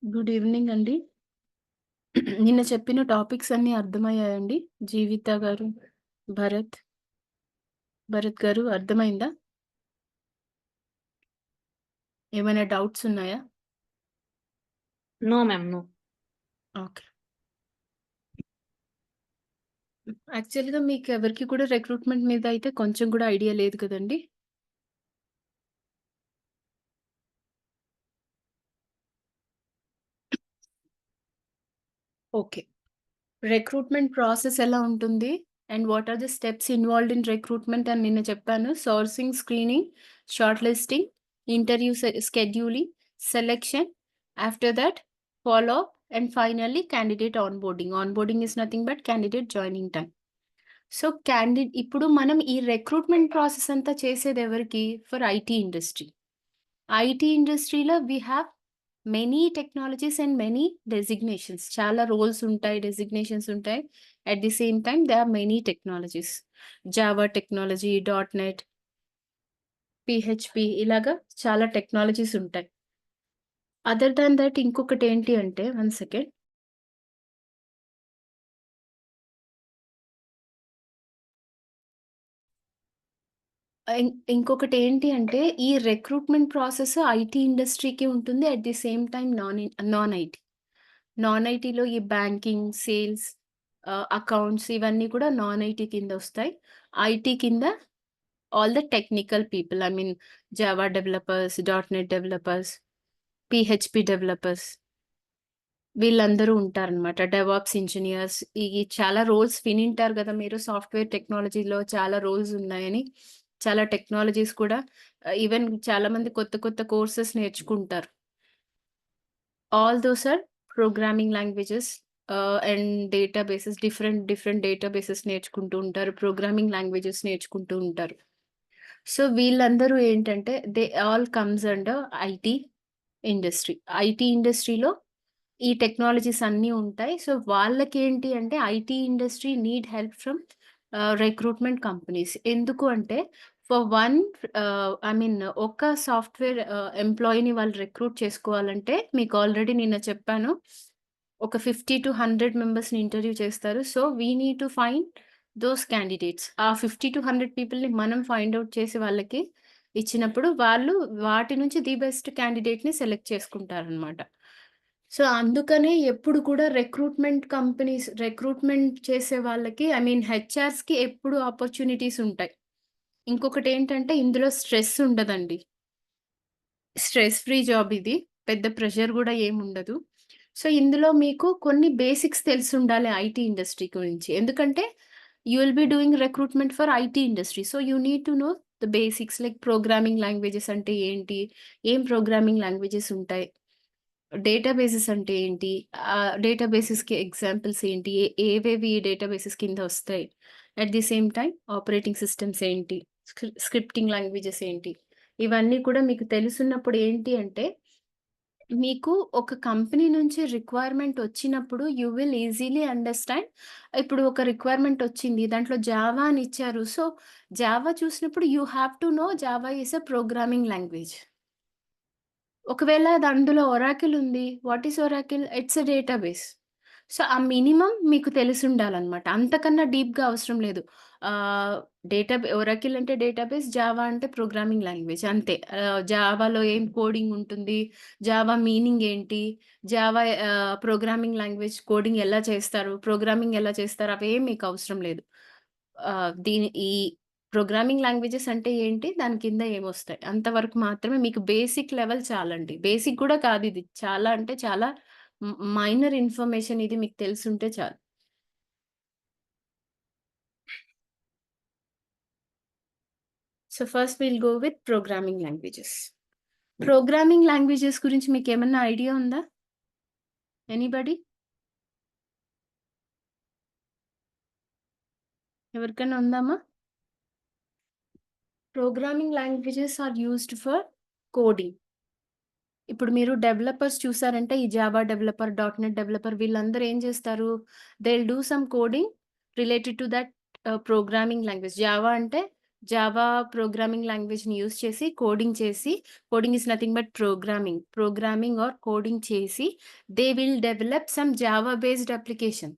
Good evening అండి. నిన్న చెప్పిన టాపిక్స్ అన్నీ అర్థమయ్యాయండి? జీవిత గారు, భరత్, భరత్ గారు అర్థమైందా? ఏమైనా డౌట్స్ ఉన్నాయా? No ma'am. నో. ఓకే. యాక్చువల్‌గా మీకెవరికీ కూడా రిక్రూట్‌మెంట్ మీద అయితే కొంచెం కూడా ఐడియా లేదు కదండీ! ఓకే. రిక్రూట్‌మెంట్ ప్రాసెస్ ఎలా ఉంటుంది? And what are the steps involved in recruitment అని నిన్న చెప్పాను. Sourcing, screening, shortlisting, interview scheduling, selection, after that follow up and finally candidate onboarding. Onboarding is nothing but candidate joining time. So, ఇప్పుడు మనం ఈ recruitment process అంతా చేసేదెవరికి? For IT industry. IT ఇండస్ట్రీలో we have many technologies and many designations. చాలా roles ఉంటాయి, designations ఉంటాయి. At the same time they are many technologies. Java technology, dot net, PHP ఇలాగా చాలా టెక్నాలజీస్ ఉంటాయి. అదర్ దాన్ థట్ ఇంకొకటేంటి అంటే వన్ సెకండ్. ఇంకొకటేంటి అంటే ఈ రిక్రూట్‌మెంట్ ప్రాసెస్ ఐటీ ఇండస్ట్రీకి ఉంటుంది. At the same time non IT. Non ఐటీలో ఈ బ్యాంకింగ్, సేల్స్, అకౌంట్స్ ఇవన్నీ కూడా నాన్ ఐటీ కిందొస్తాయి. ఐటీ కింద all the technical people I mean Java developers, dot net developers, PHP developers వీళ్ళందరూ ఉంటారనమాట. డెవాప్స్ ఇంజినియర్స్ ఈ చాలా రోల్స్ వినింటారు గదా! మీరు సాఫ్ట్‌వేర్ టెక్నాలజీలో చాలా రోల్స్ ఉన్నాయని. చాలా టెక్నాలజీస్ కూడా ఈవెన్ చాలామంది కొత్త కొత్త కోర్సెస్ నేర్చుకుంటారు. All those are programming languages and databases different databases నేర్చుకుంటూ ఉంటారు. ప్రోగ్రామింగ్ లాంగ్వేజెస్ నేర్చుకుంటూ ఉంటారు. సో, వీళ్ళందరూ ఏంటంటే they all comes under IT industry. IT ఇండస్ట్రీలో ఈ టెక్నాలజీస్ అన్నీ ఉంటాయి. సో, వాళ్ళకేంటి అంటే IT industry need help from recruitment companies. ఎందుకు అంటే ఫర్ వన్ ఐ మీన్ ఒక సాఫ్ట్‌వేర్ ఎంప్లాయీని వాళ్ళు రిక్రూట్ చేసుకోవాలంటే మీకు ఆల్రెడీ నిన్న చెప్పాను. ఒక 50-100 మెంబర్స్‌ని ఇంటర్వ్యూ చేస్తారు. So, we need to find those candidates. ఆ 50-100 పీపుల్‌ని మనం ఫైండ్ ఔట్ చేసి వాళ్ళకి ఇచ్చినప్పుడు వాళ్ళు వాటి నుంచి ది బెస్ట్ క్యాండిడేట్‌ని సెలెక్ట్ చేసుకుంటారనమాట. సో, అందుకనే ఎప్పుడు కూడా రిక్రూట్‌మెంట్ చేసే వాళ్ళకి ఐ మీన్ హెచ్ఆర్స్‌కి ఎప్పుడు ఆపర్చునిటీస్ ఉంటాయి. ఇంకొకటేంటంటే ఇందులో స్ట్రెస్ ఉండదండి. స్ట్రెస్ ఫ్రీ జాబ్ ఇది. పెద్ద ప్రెషర్ గూడా ఏముండదు. సో, ఇందులో మీకు కొన్ని బేసిక్స్ తెలిసుండాలి ఐటీ ఇండస్ట్రీ గురించి. ఎందుకంటే you will be doing recruitment for IT industry. So, you need to know the basics like programming languages అంటే ఏంటి? ఏం ప్రోగ్రామింగ్ లాంగ్వేజెస్ ఉంటాయి? డేటాబేసెస్ అంటే ఏంటి? డేటాబేసెస్‌కి ఎగ్జాంపుల్స్ ఏంటి? ఏవేవి డేటాబేసెస్ కింద వస్తాయి? At the same time operating systems ఏంటి? స్క్రిప్టింగ్ లాంగ్వేజెస్ ఏంటి? ఇవన్నీ కూడా మీకు తెలుసున్నప్పుడు ఏంటి అంటే, మీకు ఒక కంపెనీ నుంచి రిక్వైర్మెంట్ వచ్చినప్పుడు యూ విల్ ఈజీలీ అండర్‌స్టాండ్. ఇప్పుడు ఒక రిక్వైర్మెంట్ వచ్చింది. దాంట్లో జావా అని ఇచ్చారు. సో, జావా చూసినప్పుడు you have to know Java is a programming language. ఒకవేళ అందులో ఒరాకిల్ ఉంది. What is Oracle? It's a database. So, ఆ మినిమమ్ మీకు తెలిసుండాలనమాట. అంతకన్నా డీప్‌గా అవసరం లేదు. ఆహ్, ఒరాకిల్ అంటే డేటాబేస్, జావా అంటే ప్రోగ్రామింగ్ లాంగ్వేజ్ అంతే. జావాలో ఏం కోడింగ్ ఉంటుంది? జావా మీనింగ్ ఏంటి? జావా ప్రోగ్రామింగ్ లాంగ్వేజ్ కోడింగ్ ఎలా చేస్తారు? ప్రోగ్రామింగ్ ఎలా చేస్తారు? అవేం మీకు అవసరం లేదు. ఈ ప్రోగ్రామింగ్ లాంగ్వేజెస్ అంటే ఏంటి? దాని కింద ఏమొస్తాయి? అంతవరకు మాత్రమే మీకు బేసిక్ లెవెల్ చాలండి. బేసిక్ గూడా కాదిది. చాలా అంటే చాలా మైనర్ ఇన్ఫర్మేషన్ ఇది మీకు తెలిసుంటే చాలు. So, first will go with programming languages. Programming languages గురించి మీకేమన్నా ఐడియా ఉందా? ఎనీబడీ? ఎవరికైనా ఉందామా? Programming languages are used for coding. ఇప్పుడు మీరు డెవలపర్స్ చూసారంటే ఈ Java developer, dot net developer వీళ్ళందరూ ఏం చేస్తారు? They will do some coding related to that programming language. Java అంటే జావా ప్రోగ్రామింగ్ లాంగ్వేజ్‌ని యూజ్ చేసి coding is nothing but programming or coding చేసి they will develop some Java based application.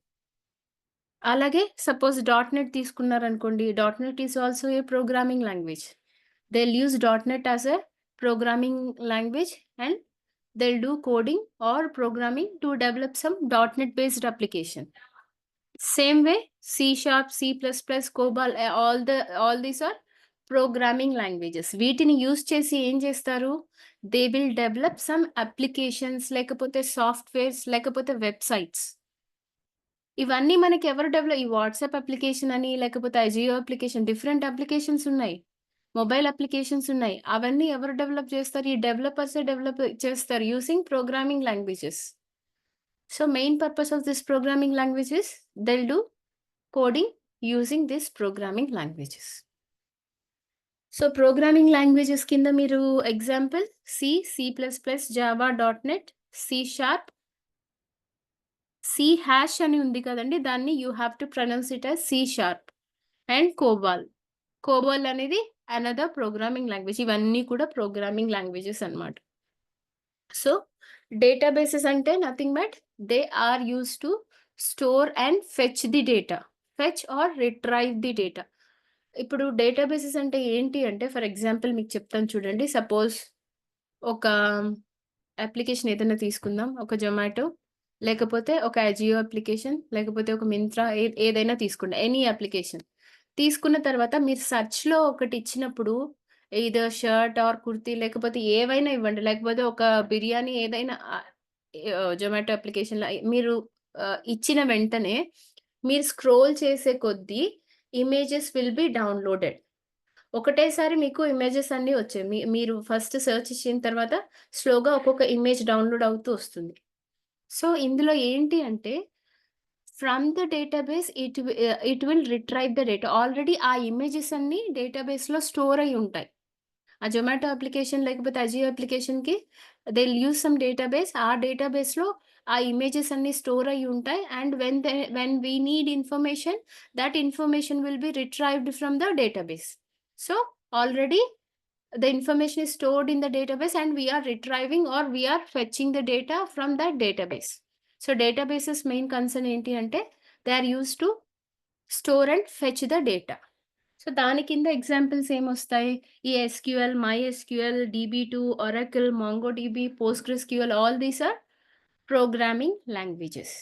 అలాగే suppose dot net తీసుకున్నారనుకోండి. Dot net is also a programming language. They'll use .NET as a programming language and they'll do coding or programming to develop some .NET based application. Same way, C Sharp, C++, COBOL, all these are programming languages. వీటిని use చేసి ఏం చేస్తారు? They will develop some applications లేకపోతే softwares లేకపోతే websites. ఇవన్నీ మనకి ఎవరు ఈ వాట్సాప్ అప్లికేషన్ అని లేకపోతే అజియో అప్లికేషన్ డిఫరెంట్ అప్లికేషన్స్ ఉన్నాయి. మొబైల్ అప్లికేషన్స్ ఉన్నాయి. అవన్నీ ఎవరు డెవలప్ చేస్తారు? ఈ డెవలపర్సే డెవలప్ చేస్తారు using programming languages. So, main purpose of this programming languages they'll do coding using this programming languages. So, programming languages కింద మీరు ఎగ్జాంపుల్ సి++, Java, .NET, C sharp, C hash అని ఉంది కదండీ! దాన్ని you have to pronounce it as C sharp and COBOL. COBOL అనేది another programming language. ఇవన్నీ కూడా ప్రోగ్రామింగ్ లాంగ్వేజెస్ అన్నమాట. సో, డేటాబేసెస్ అంటే nothing but they are used to store and fetch the data. Fetch or retrieve the data. ఇప్పుడు databases అంటే ఏంటి అంటే for example మీకు చెప్తాను చూడండి. సపోజ్ ఒక అప్లికేషన్ ఏదైనా తీసుకుందాం. ఒక జొమాటో లేకపోతే ఒక అజియో అప్లికేషన్ లేకపోతే ఒక మింత్రా ఏదైనా తీసుకోండి. Any application. తీసుకున్న తర్వాత మీరు సెర్చ్‌లో ఒకటి ఇచ్చినప్పుడు ఎయిదర్ షర్ట్ ఆర్ కుర్తీ లేకపోతే ఏవైనా ఇవ్వండి. లేకపోతే ఒక బిర్యానీ ఏదైనా జొమాటో అప్లికేషన్‌లో మీరు ఇచ్చిన వెంటనే మీరు స్క్రోల్ చేసే కొద్దీ ఇమేజెస్ విల్ బి డౌన్‌లోడెడ్. ఒకటేసారి మీకు ఇమేజెస్ అన్నీ వచ్చాయి. మీరు ఫస్ట్ సెర్చ్ ఇచ్చిన తర్వాత స్లోగా ఒక్కొక్క ఇమేజ్ డౌన్‌లోడ్ అవుతూ వస్తుంది. సో, ఇందులో ఏంటి అంటే from the database it will retrieve the data. Already ఆ ఇమేజెస్ అన్నీ డేటాబేస్‌లో స్టోర్ అయ్యి ఉంటాయి. ఆ జొమాటో అప్లికేషన్ లేకపోతే అజియో అప్లికేషన్‌కి they will use some database. ఆ డేటాబేస్‌లో ఆ ఇమేజెస్ అన్నీ స్టోర్ అయ్యి ఉంటాయి. And when we need information that information will be retrieved from the database. So, already the information is stored in the database and we are retrieving or we are fetching the data from that database. So, databases main concern ఏంటి అంటే they are used to store and fetch the data. So, దాని కింద examples ఏమొస్తాయి? ఈ SQL, MySQL, DB2, Oracle, MongoDB, PostgreSQL all these are programming languages.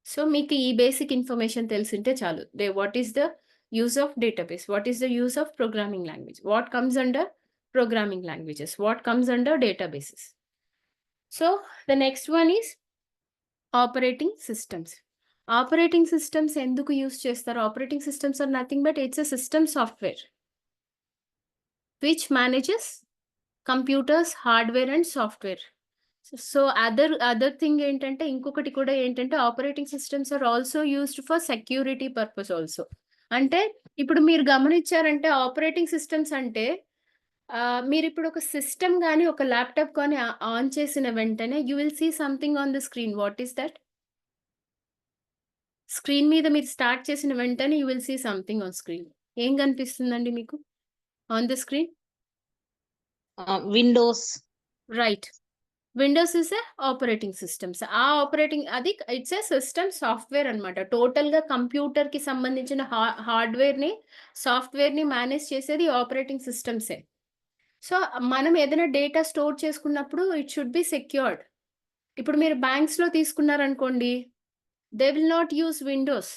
So, మీకు ఈ basic information తెలిసుంటే చాలు. What is the use of database? What is the use of programming language? What comes under programming languages? What comes under databases? So, the next one is operating systems. Operating systems ఎందుకు use చేస్తారు? Operating systems are nothing but it's a system software which manages computers, hardware and software. So, other thing ఏంటంటే ఇంకొకటి కూడా ఏంటంటే operating systems are also used for security purpose also. అంటే ఇప్పుడు మీరు గమనించారంటే operating systems అంటే మీరిప్పుడు ఒక సిస్టమ్ గాని, ఒక ల్యాప్‌టాప్ గాని ఆన్ చేసిన వెంటనే you will see something on the screen. What is that? Screen మీద మీరు స్టార్ట్ చేసిన వెంటనే you will see something on screen. ఏం కనిపిస్తుందండి మీకు on the screen? Windows. Right. Windows is a operating systems. ఆ ఆపరేటింగ్ అది ఇట్స్ ఎ సిస్టమ్ సాఫ్ట్‌వేర్ అన్నమాట. టోటల్‌గా కంప్యూటర్‌కి సంబంధించిన హార్డ్‌వేర్‌ని, సాఫ్ట్‌వేర్‌ని మేనేజ్ చేసేది ఆపరేటింగ్ సిస్టమ్సే. సో, మనం ఏదైనా డేటా స్టోర్ చేసుకున్నప్పుడు ఇట్ షుడ్ బి సెక్యూర్డ్. ఇప్పుడు మీరు బ్యాంక్స్‌లో తీసుకున్నారనుకోండి, they will not use Windows.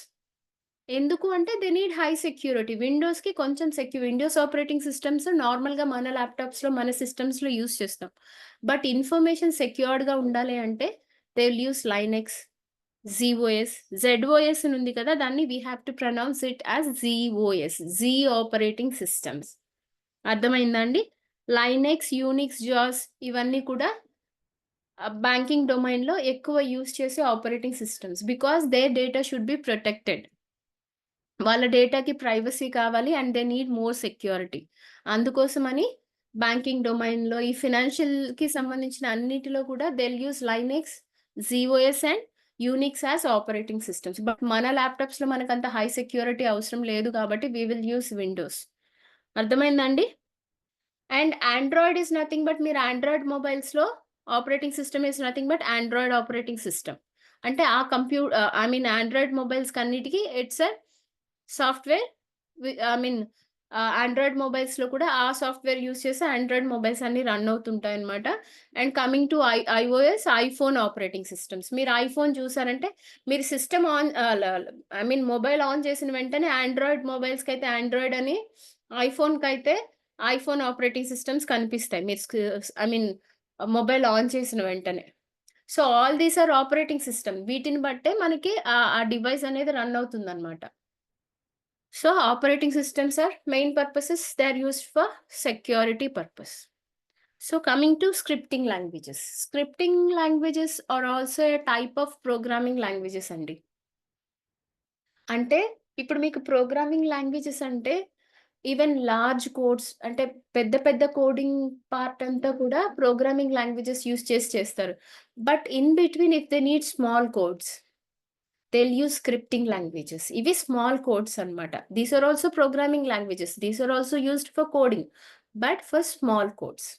ఎందుకు అంటే దే నీడ్ హై సెక్యూరిటీ. విండోస్‌కి కొంచెం విండోస్ ఆపరేటింగ్ సిస్టమ్స్ నార్మల్‌గా మన ల్యాప్‌టాప్స్‌లో, మన సిస్టమ్స్‌లో యూజ్ చేస్తాం. బట్ ఇన్ఫర్మేషన్ సెక్యూర్డ్‌గా ఉండాలి అంటే they will use Linux, GOS, ZOS అని ఉంది కదా! దాన్ని we have to pronounce it as GOS. G operating systems. అర్థమైందా అండి? లైనెక్స్, యూనిక్స్, జాస్ ఇవన్నీ కూడా బ్యాంకింగ్ డొమైన్‌లో ఎక్కువ యూజ్ చేసే operating systems. Because their data should be protected. వాళ్ళ డేటాకి ప్రైవసీ కావాలి and they need more security. అందుకోసమని బ్యాంకింగ్ డొమైన్‌లో ఈ ఫినాన్షియల్‌కి సంబంధించిన అన్నిటిలో కూడా they will use Linux, GOS and Unix as operating systems. But మన ల్యాప్‌టాప్స్‌లో మనకంత హై సెక్యూరిటీ అవసరం లేదు కాబట్టి వి విల్ యూజ్ విండోస్. అర్థమైందా అండి? And Android is nothing but మీరు ఆండ్రాయిడ్ మొబైల్స్‌లో operating system is nothing but Android operating system. అంటే ఆ ఐ మీన్ ఆండ్రాయిడ్ మొబైల్స్‌కన్నిటికి it's a software I mean Android మొబైల్స్‌లో కూడా ఆ సాఫ్ట్‌వేర్ యూజ్ చేసి ఆండ్రాయిడ్ మొబైల్స్ అన్నీ రన్ అవుతుంటాయన్నమాట. And coming to iOS iPhone operating systems. మీరు ఐఫోన్ చూసారంటే మీరు సిస్టమ్ ఆన్ ఆహ్, ల ల ఐ మీన్ మొబైల్ ఆన్ చేసిన వెంటనే ఆండ్రాయిడ్ మొబైల్స్‌కైతే ఆండ్రాయిడ్ అని, ఐఫోన్‌కైతే ఐఫోన్ ఆపరేటింగ్ సిస్టమ్స్ కనిపిస్తాయి. మీరు ఐ మీన్ మొబైల్ ఆన్ చేసిన వెంటనే. So, all these are operating system. వీటిని బట్టే మనకి ఆ డివైస్ అనేది రన్ అవుతుందన్నమాట. So, operating systems are main purposes, they are used for security purpose. So, coming to scripting languages. Scripting languages are also a type of programming languages అండి. అంటే ఇప్పుడు మీకు ప్రోగ్రామింగ్ లాంగ్వేజెస్ అంటే ఈవెన్ లార్జ్ కోడ్స్ అంటే పెద్ద పెద్ద coding part అంతా కూడా ప్రోగ్రామింగ్ లాంగ్వేజెస్ యూజ్ చేసి చేస్తారు. But in between if they need small codes they'll use scripting languages. ఇవి స్మాల్ కోడ్స్ అన్నమాట. These are also programming languages. These are also used for coding. But for small codes.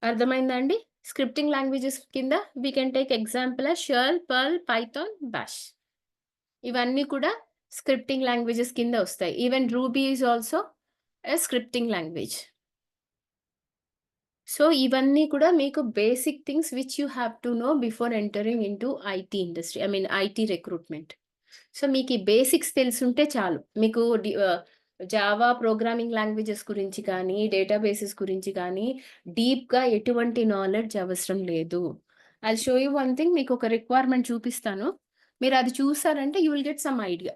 అర్థమైందా అండి? Scripting languages కింద we can take example as shell, Perl, Python, Bash. ఇవన్నీ కూడా scripting languages కింద వస్తాయి. Even Ruby is also a scripting language. So, ఇవన్నీ కూడా మీకు basic things which you have to know before entering into IT industry. I mean IT recruitment. So, మీకీ basics తెలిసుంటే చాలు. మీకు జావా ప్రోగ్రామింగ్ లాంగ్వేజెస్ గురించి కానీ, డేటాబేసెస్ గురించి కానీ, డీప్‌గా ఎటువంటి నాలెడ్జ్ అవసరం లేదు. I'll show you one thing మీకొక రిక్వైర్మెంట్ చూపిస్తాను. మీరది చూసారంటే you will get some idea.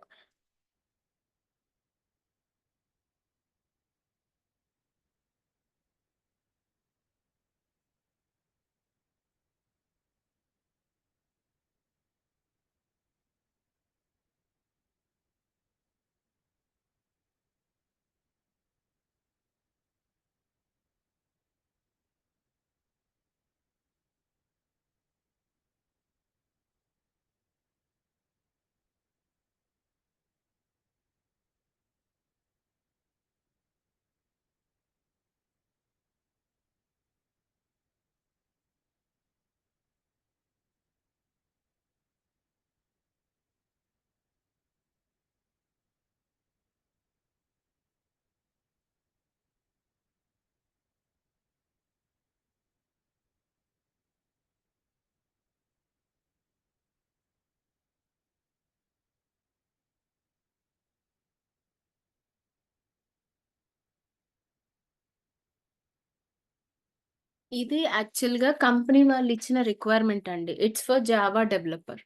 ఇది యాక్చువల్‌గా కంపెనీ వాళ్ళిచ్చిన రిక్వైర్మెంట్ అండి. It's for Java developer.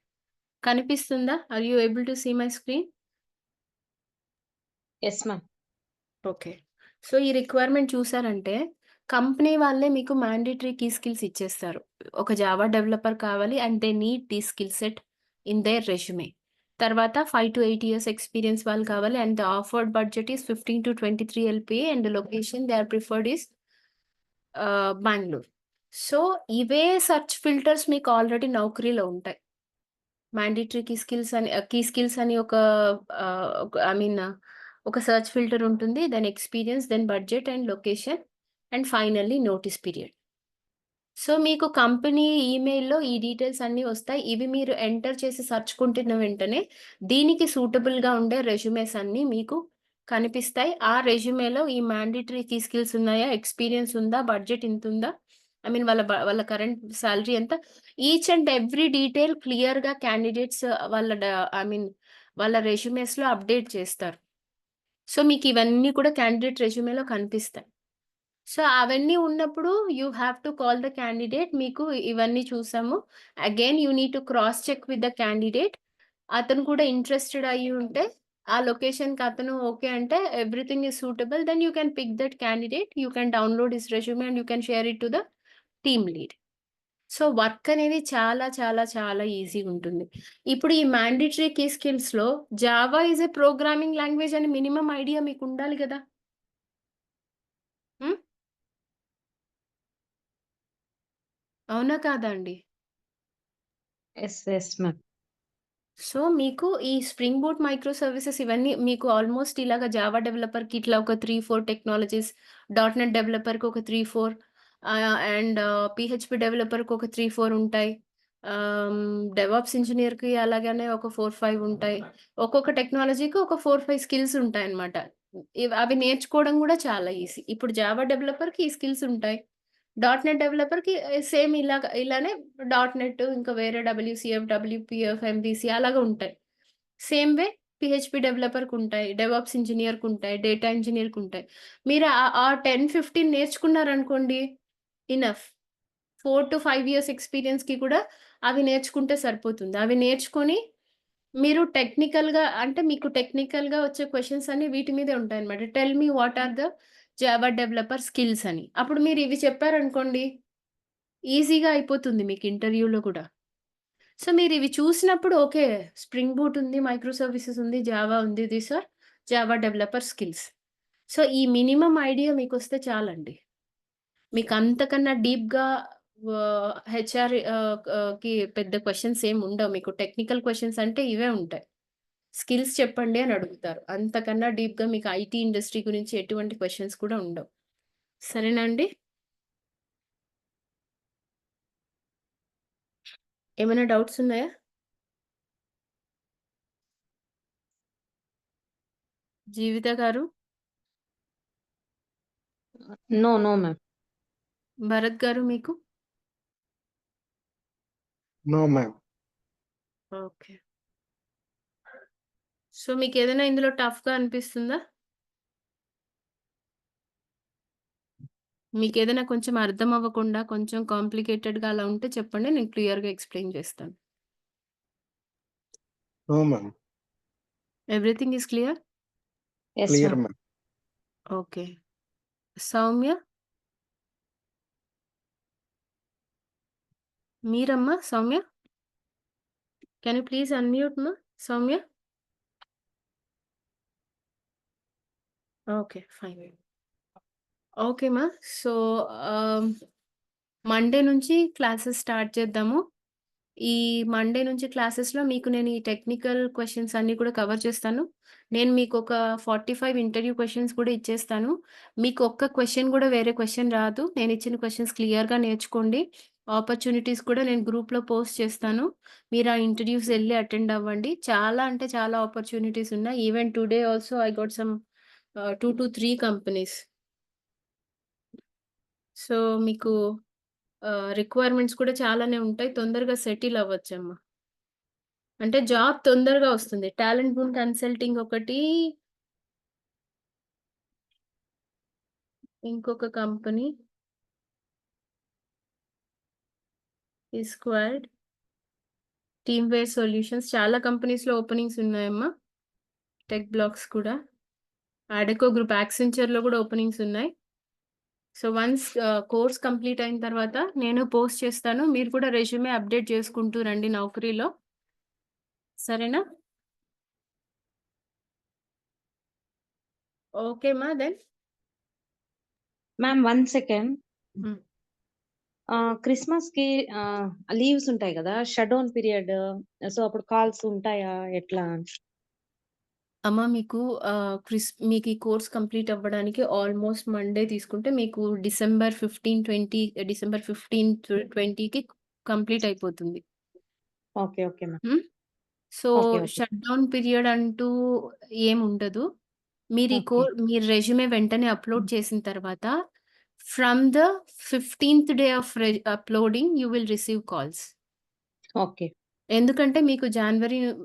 కనిపిస్తుందా? Are you able to see my screen? Yes ma'am. Okay. So, ఈ రిక్వైర్మెంట్ చూసారంటే, కంపెనీ వాళ్ళే మీకు మ్యాండేటరీ కీ స్కిల్స్ ఇచ్చేస్తారు. ఒక జావా డెవలపర్ కావాలి and they need this skill set in their resume. తర్వాత 5-8 years experience వాళ్ళు కావాలి and the offered budget is 15-23 LPA and location they are preferred is Bengaluru. So, ఇవే సెర్చ్ ఫిల్టర్స్ మీకు already నౌకరీలో ఉంటాయి. మ్యాండేటరీ కీ స్కిల్స్ అని I mean ఒక search filter ఉంటుంది. Then experience, then budget and location and finally notice period. So, మీకు company ఈమెయిల్‌లో ఈ డీటెయిల్స్ అన్నీ వస్తాయి. ఇవి మీరు ఎంటర్ చేసి సెర్చ్ కొట్టిన వెంటనే దీనికి సూటబుల్‌గా ఉండే రెజ్యూమేస్ అన్నీ మీకు కనిపిస్తాయి. ఆ రెజ్యూమేలో ఈ మ్యాండేటరీ కీ స్కిల్స్ ఉన్నాయా? ఎక్స్‌పీరియన్స్ ఉందా? బడ్జెట్ ఇంతుందా? ఐ మీన్ వాళ్ళ కరెంట్ సాలరీ ఎంత? ఈచ్ అండ్ ఎవ్రీ డీటెయిల్ క్లియర్‌గా క్యాండిడేట్స్ వాళ్ళ డ ఐ మీన్ వాళ్ళ రెజ్యూమేస్‌లో అప్డేట్ చేస్తారు. సో, మీకివన్నీ కూడా క్యాండిడేట్ రెజ్యూమేలో కనిపిస్తాయి. సో, అవన్నీ ఉన్నప్పుడు you have to call the candidate. మీకు ఇవన్నీ చూసాము. Again you need to cross check with the candidate. అతను కూడా ఇంట్రెస్టెడ్ అయ్యి ఉంటే, ఆ లొకేషన్‌కి అతను ఓకే అంటే everything is suitable. Then you can pick that candidate. You can download his resume and you can share it to the team lead. So, work అనేది చాలా, చాలా, చాలా ఈజీగుంటుంది. ఇప్పుడు ఈ మ్యాండేటరీ కీ స్కిల్స్‌లో Java is a programming language అని minimum idea మీకుండాలి గదా! హ్మ్. అవునా కాదా అండి? యెస్. Yes ma'am. సో, మీకు ఈ స్ప్రింగ్ బూట్ మైక్రో సర్వీసెస్ ఇవన్నీ మీకు ఆల్‌మోస్ట్ ఇలాగ జావా డెవలపర్‌కి ఇట్లా ఒక 3, 4 టెక్నాలజీస్, డాట్ నెట్ డెవలపర్‌కి ఒక 3, 4 అండ్ పీహెచ్‌పీ డెవలపర్‌కి ఒక 3, 4 ఉంటాయి. డెవాప్స్ ఇంజినీర్‌కి అలాగనే ఒక 4, 5 ఉంటాయి. ఒక్కొక్క టెక్నాలజీకి ఒక 4, 5 స్కిల్స్ ఉంటాయన్నమాట. అవి నేర్చుకోవడం గూడా చాలా ఈజీ. ఇప్పుడు జావా డెవలపర్‌కి ఈ స్కిల్స్ ఉంటాయి. డాట్ నెట్ డెవలపర్‌కి సేమ్ ఇలానే డాట్ నెట్ ఇంకా వేరే డబ్ల్యూసీఎఫ్, డబ్ల్యూపీఎఫ్, ఎంవీసీ అలాగా ఉంటాయి. సేమ్ వే పీహెచ్‌పీ డెవలపర్‌కుంటాయి. డెవాప్స్ ఇంజినీర్‌కుంటాయి. డేటా ఇంజినీర్‌కుంటాయి. మీరు ఆ 10, 15 నేర్చుకున్నారనుకోండి ఇనఫ్. 4-5 ఇయర్స్ ఎక్స్‌పీరియన్స్‌కి కూడా అవి నేర్చుకుంటే సరిపోతుంది. అవి నేర్చుకొని మీరు టెక్నికల్‌గా అంటే మీకు టెక్నికల్‌గా వచ్చే క్వెషన్స్ అన్నీ వీటి మీదే ఉంటాయన్నమాట. Tell me what are the Java developer skills అని. అప్పుడు మీరు ఇవి చెప్పారనుకోండి ఈజీగా అయిపోతుంది మీకు ఇంటర్వ్యూలో కూడా. సో, మీరివి చూసినప్పుడు ఓకే. స్ప్రింగ్ బూట్ ఉంది, మైక్రో సర్వీసెస్ ఉంది, జావా ఉంది. These are Java developer skills. So, ఈ మినిమమ్ ఐడియా మీకొస్తే చాలండి. మీకంతకన్నా డీప్‌గా హెచ్ఆర్ కి పెద్ద క్వెషన్స్ ఏమి ఉండవు. మీకు టెక్నికల్ క్వెషన్స్ అంటే ఇవే ఉంటాయి. స్కిల్స్ చెప్పండి అని అడుగుతారు. అంతకన్నా డీప్‌గా మీకు ఐటీ ఇండస్ట్రీ గురించి ఎటువంటి క్వెషన్స్ కూడా ఉండవు. సరేనా అండి? ఏమైనా డౌట్స్ ఉన్నాయా? జీవిత గారు, నో, నో మ్యామ్. భరత్ గారు మీకు? No ma'am. ఓకే. సో, మీకేదైనా ఇందులో టఫ్‌గా అనిపిస్తుందా? మీకేదైనా కొంచెం అర్థం అవ్వకుండా, కొంచెం కాంప్లికేటెడ్‌గా అలా ఉంటే చెప్పండి. నేను క్లియర్‌గా ఎక్స్‌ప్లెయిన్ చేస్తాను. No ma'am. Everything is clear? Yes clear ma'am. Ma'am. Okay. Soumya? మీరమ్మా Soumya? Can you please unmute మా సౌమ్య? ఓకే. ఫైన్. ఓకే మా. సో, ఆహ్, మండే నుంచి క్లాసెస్ స్టార్ట్ చేద్దాము. ఈ మండే నుంచి క్లాసెస్‌లో మీకు నేను ఈ టెక్నికల్ క్వెషన్స్ అన్నీ కూడా కవర్ చేస్తాను. నేను మీకొక 45 ఇంటర్వ్యూ క్వెషన్స్ కూడా ఇచ్చేస్తాను. మీకు ఒక్క క్వెషన్ కూడా వేరే క్వెషన్ రాదు. నేనిచ్చిన క్వెషన్స్ క్లియర్‌గా నేర్చుకోండి. ఆపర్చునిటీస్ కూడా నేను గ్రూప్‌లో పోస్ట్ చేస్తాను. మీరు ఆ ఇంటర్వ్యూస్ ఎళ్లి అటెండ్ అవ్వండి. చాలా అంటే చాలా ఆపర్చునిటీస్ ఉన్నాయి. Even today also I got some 2-3 companies. So, మీకు రిక్వైర్మెంట్స్ కూడా చాలానే ఉంటాయి. తొందరగా సెటిల్ అవ్వచ్చమ్మా. అంటే జాబ్ తొందరగా వస్తుంది. టాలెంట్ బూమ్ కన్సల్టింగ్ ఒకటి, ఇంకొక కంపెనీ ఈ స్క్వాడ్, టీమ్‌వేర్ సొల్యూషన్స్ చాలా కంపెనీస్‌లో ఓపెనింగ్స్ ఉన్నాయమ్మా. టెక్ బ్లాక్స్ కూడా. అడెకో గ్రూప్, యాక్సెంచర్‌లో కూడా ఓపెనింగ్స్ ఉన్నాయి. సో, వన్స్ కోర్స్ కంప్లీట్ అయిన తర్వాత నేను పోస్ట్ చేస్తాను. మీరు కూడా రెజ్యూమే అప్డేట్ చేసుకుంటూ రండి నౌకరీలో. సరేనా? ఓకే మా దెన్. Ma'am 1 second. హ్మ్. క్రిస్మస్‌కి లీవ్స్ ఉంటాయి గదా! Shut down period. సో, అప్పుడు కాల్స్ ఉంటాయా? ఎట్లా? అమ్మ మీకు మీకు ఈ కోర్స్ కంప్లీట్ అవ్వడానికి ఆల్‌మోస్ట్ మండే తీసుకుంటే మీకు డిసెంబర్ 15-20కి కంప్లీట్ అయిపోతుంది. Okay. Okay ma'am. Hmm. So, okay. Okay. Shut down period అంటూ ఏముండదు. ఓకే. మీరు రెజ్యూమే వెంటనే అప్‌లోడ్ చేసిన తర్వాత ఫ్రమ్ ద 15థ్ day of uploading you will receive calls. Okay. ఎందుకంటే మీకు జాన్వరి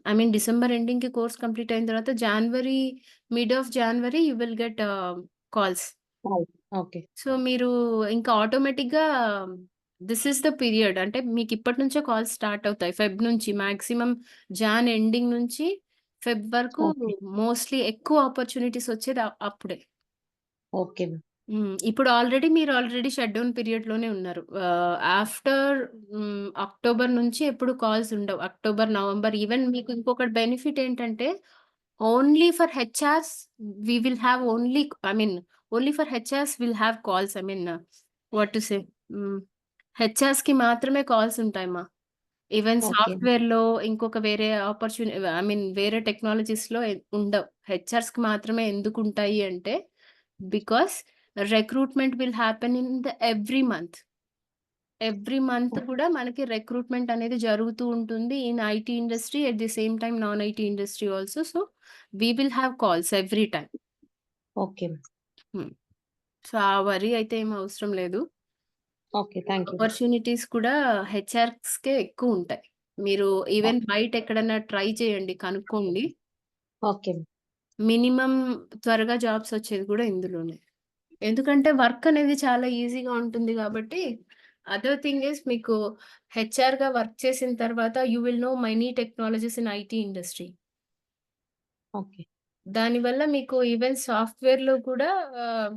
ఐ మీన్ డిసెంబర్ ఎండింగ్‌కి కోర్స్ కంప్లీట్ అయిన తర్వాత mid of January you will get calls. Okay. So, మీరు ఇంకా ఆటోమేటిక్‌గా దిస్ ఈస్ ద పీరియడ్ అంటే మీకు ఇప్పటి నుంచే కాల్స్ స్టార్ట్ అవుతాయి. ఫెబ్ నుంచి మాక్సిమం జాన్ ఎండింగ్ నుంచి ఫెబ్ వరకు ఓకే. మోస్ట్‌లీ ఎక్కువ ఆపర్చునిటీస్ వచ్చేది అప్పుడే. Okay ma'am. ఇప్పుడు మీరు ఆల్రెడీ షట్ డౌన్ పీరియడ్‌లోనే ఉన్నారు. అక్టోబర్ నుంచి ఎప్పుడు కాల్స్ ఉండవు. అక్టోబర్, నవంబర్ ఈవెన్ మీకు ఇంకొకటి బెనిఫిట్ ఏంటంటే only for HRs we will have I mean only for HRs will have calls. I mean what to say hmm. హెచ్ఆర్స్‌కి మాత్రమే కాల్స్ ఉంటాయమ్మా. Even okay. సాఫ్ట్‌వేర్‌లో ఇంకొక వేరే ఐ మీన్ వేరే టెక్నాలజీస్‌లో ఉండవు. హెచ్ఆర్స్‌కి మాత్రమే ఎందుకుంటాయి అంటే, because recruitment will happen in every month. Every month oh! కూడా మనకి రిక్రూట్‌మెంట్ అనేది జరుగుతూ ఉంటుంది. In IT industry at the same time non IT industry also. So, we will have calls every time. Okay. Hmm. So, ఆ worry అయితే ఏమి అవసరం లేదు. ఓకే. Thank you. ఆపర్చునిటీస్ కూడా హెచ్ఆర్స్‌కే ఎక్కువుంటాయి. మీరు ఈవెన్ ఓకే. బయట ఎక్కడన్నా ట్రై చేయండి, కనుక్కోండి. ఓకే. మినిమమ్ త్వరగా జాబ్స్ వచ్చేది కూడా ఇందులోనే. ఎందుకంటే వర్క్ అనేది చాలా ఈజీగా ఉంటుంది గాబట్టి, అదర్ థింగ్ ఈస్ మీకు హెచ్ఆర్‌గా వర్క్ చేసిన తర్వాత you will know many technologies in IT industry. Okay. దానివల్ల మీకు ఈవెన్ సాఫ్ట్‌వేర్‌లో కూడా ఆహ్,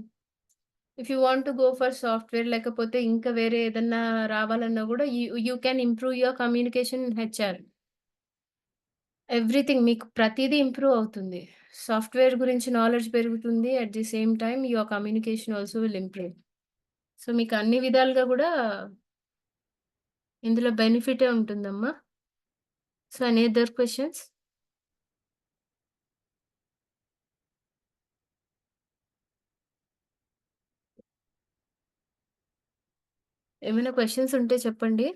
if you want to go for software లేకపోతే ఇంకా వేరే ఏదన్నా రావాలన్నా గూడా you can improve your communication in HR. Everything మీకు ప్రతీదీ ఇంప్రూవ్ అవుతుంది. సాఫ్ట్‌వేర్ గురించి నాలెడ్జ్ పెరుగుతుంది. At the same time your communication also will improve. So, మీకు అన్ని విధాలుగా గూడా ఇందులో బెనిఫిటే ఉంటుందమ్మా. So, any other questions? ఏమైనా క్వెషన్స్ ఉంటే చెప్పండి.